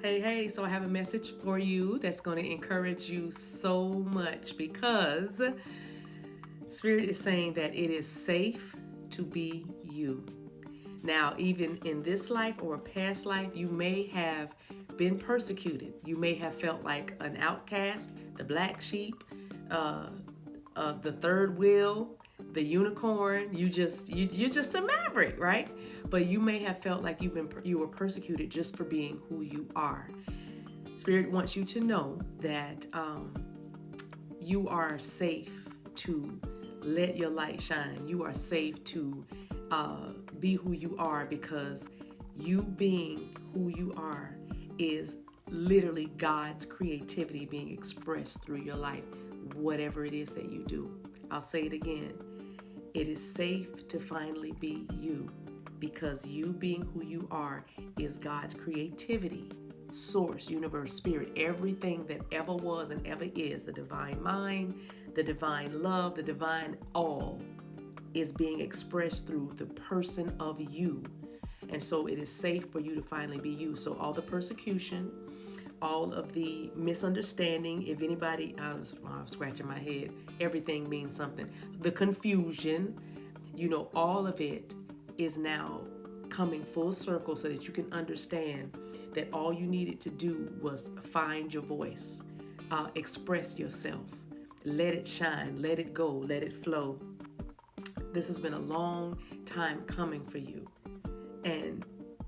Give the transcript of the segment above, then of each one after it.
Hey, so I have a message for you that's going to encourage you so much because Spirit is saying that it is safe to be you. Now, even in this life or a past life, you may have been persecuted. You may have felt like an outcast, the black sheep, uh, the third wheel, the unicorn. You're just a maverick, right? But you may have felt like you were persecuted just for being who you are. Spirit wants you to know that you are safe to let your light shine. You are safe to be who you are, because you being who you are is literally God's creativity being expressed through your life, whatever it is that you do. I'll say it again. It is safe to finally be you, because you being who you are is God's creativity, source, universe, spirit, everything that ever was and ever is, the divine mind, the divine love, the divine all is being expressed through the person of you. And so it is safe for you to finally be you. So all the persecution, all of the misunderstanding, if anybody, I'm scratching my head, everything means something. The confusion, all of it is now coming full circle so that you can understand that all you needed to do was find your voice, express yourself, let it shine, let it go, let it flow. This has been a long time coming for you. And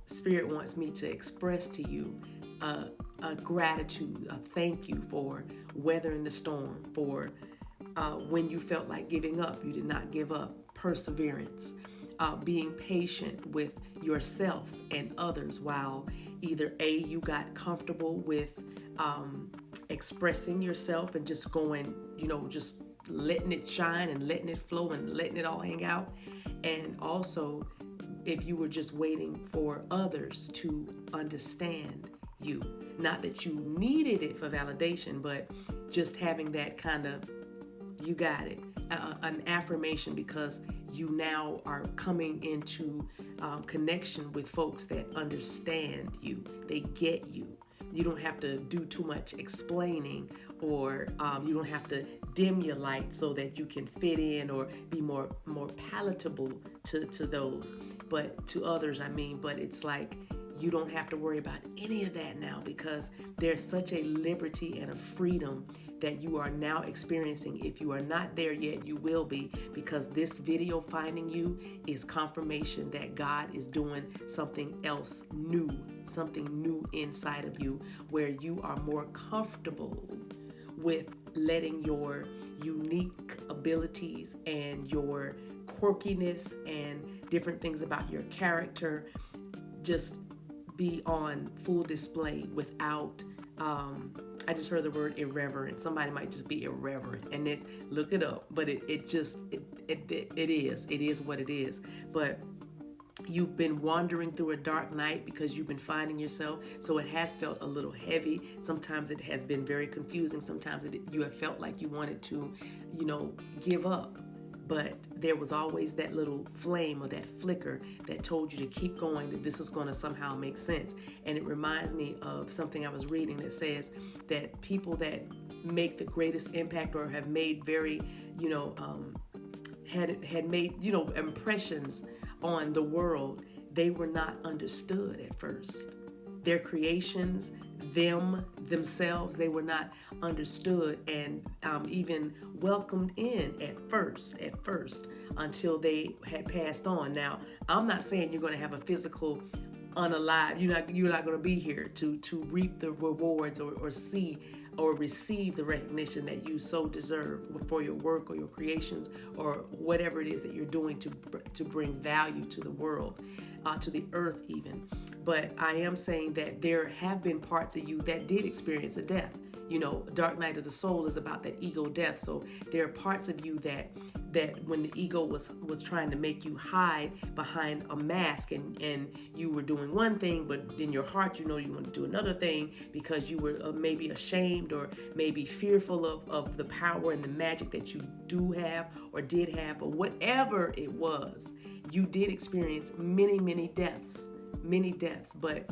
Spirit wants me to express to you a gratitude, a thank you for weathering the storm, for when you felt like giving up, you did not give up. Perseverance, being patient with yourself and others while either A, you got comfortable with expressing yourself and just going, just letting it shine and letting it flow and letting it all hang out. And also, if you were just waiting for others to understand you, not that you needed it for validation, but just having that kind of, you got it, an affirmation, because you now are coming into connection with folks that understand you. They get you. You don't have to do too much explaining, or you don't have to dim your light so that you can fit in or be more palatable to those, but to others, but it's like you don't have to worry about any of that now, because there's such a liberty and a freedom that you are now experiencing. If you are not there yet, you will be, because this video finding you is confirmation that God is doing something else new, something new inside of you, where you are more comfortable with letting your unique abilities and your quirkiness and different things about your character just be on full display without I just heard the word irreverent. Somebody might just be irreverent, and it's, look it up, but it is what it is. But you've been wandering through a dark night because you've been finding yourself, so it has felt a little heavy. Sometimes it has been very confusing. Sometimes you have felt like you wanted to, give up. But there was always that little flame or that flicker that told you to keep going, that this is going to somehow make sense. And it reminds me of something I was reading that says that people that make the greatest impact or have made very, had made, impressions on the world, they were not understood at first. Their creations, themselves, they were not understood and even welcomed in at first, until they had passed on. Now, I'm not saying you're going to have a physical unalive. You're not going to be here to reap the rewards or see or receive the recognition that you so deserve for your work or your creations or whatever it is that you're doing to bring value to the world, to the earth even. But I am saying that there have been parts of you that did experience a death. Dark night of the soul is about that ego death. So there are parts of you that when the ego was trying to make you hide behind a mask, and you were doing one thing, but in your heart, you want to do another thing because you were maybe ashamed or maybe fearful of the power and the magic that you do have or did have, or whatever it was. You did experience many, many deaths many deaths, but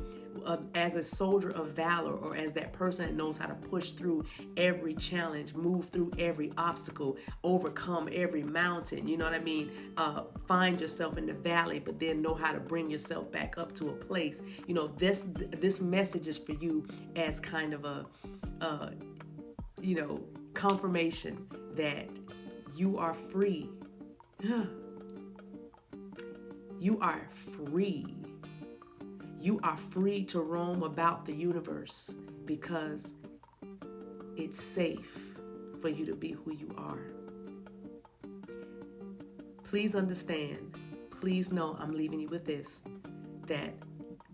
as a soldier of valor, or as that person that knows how to push through every challenge, move through every obstacle, overcome every mountain, you know what I mean? Find yourself in the valley, but then know how to bring yourself back up to a place. You know, this message is for you as kind of a confirmation that you are free. You are free. You are free to roam about the universe because it's safe for you to be who you are. Please understand, please know, I'm leaving you with this, that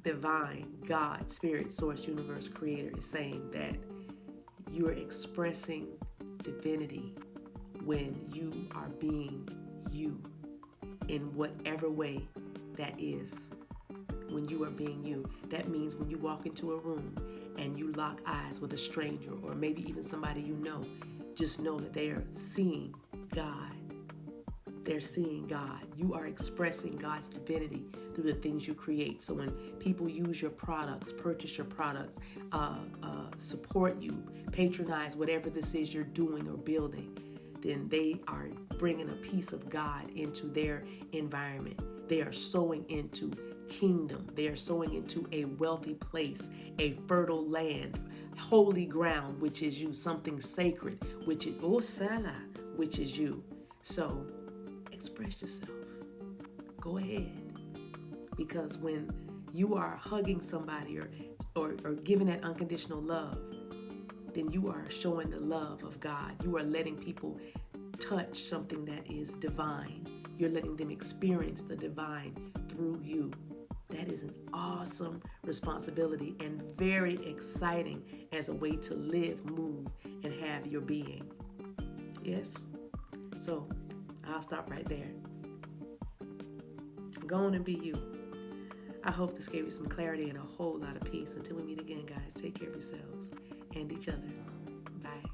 divine, God, spirit, source, universe, creator is saying that you are expressing divinity when you are being you in whatever way that is. When you are being you, that means when you walk into a room and you lock eyes with a stranger, or maybe even somebody you know, just know that they are seeing God. They're seeing God. You are expressing God's divinity through the things you create. So when people use your products, purchase your products, support you, patronize whatever this is you're doing or building, then they are bringing a piece of God into their environment. They are sowing into kingdom. They are sowing into a wealthy place, a fertile land, holy ground, which is you, something sacred, which is Osala, which is you. So express yourself. Go ahead. Because when you are hugging somebody or giving that unconditional love, then you are showing the love of God. You are letting people touch something that is divine. You're letting them experience the divine through you. That is an awesome responsibility and very exciting as a way to live, move, and have your being. Yes? So I'll stop right there. Go on and be you. I hope this gave you some clarity and a whole lot of peace. Until we meet again, guys, take care of yourselves and each other. Bye.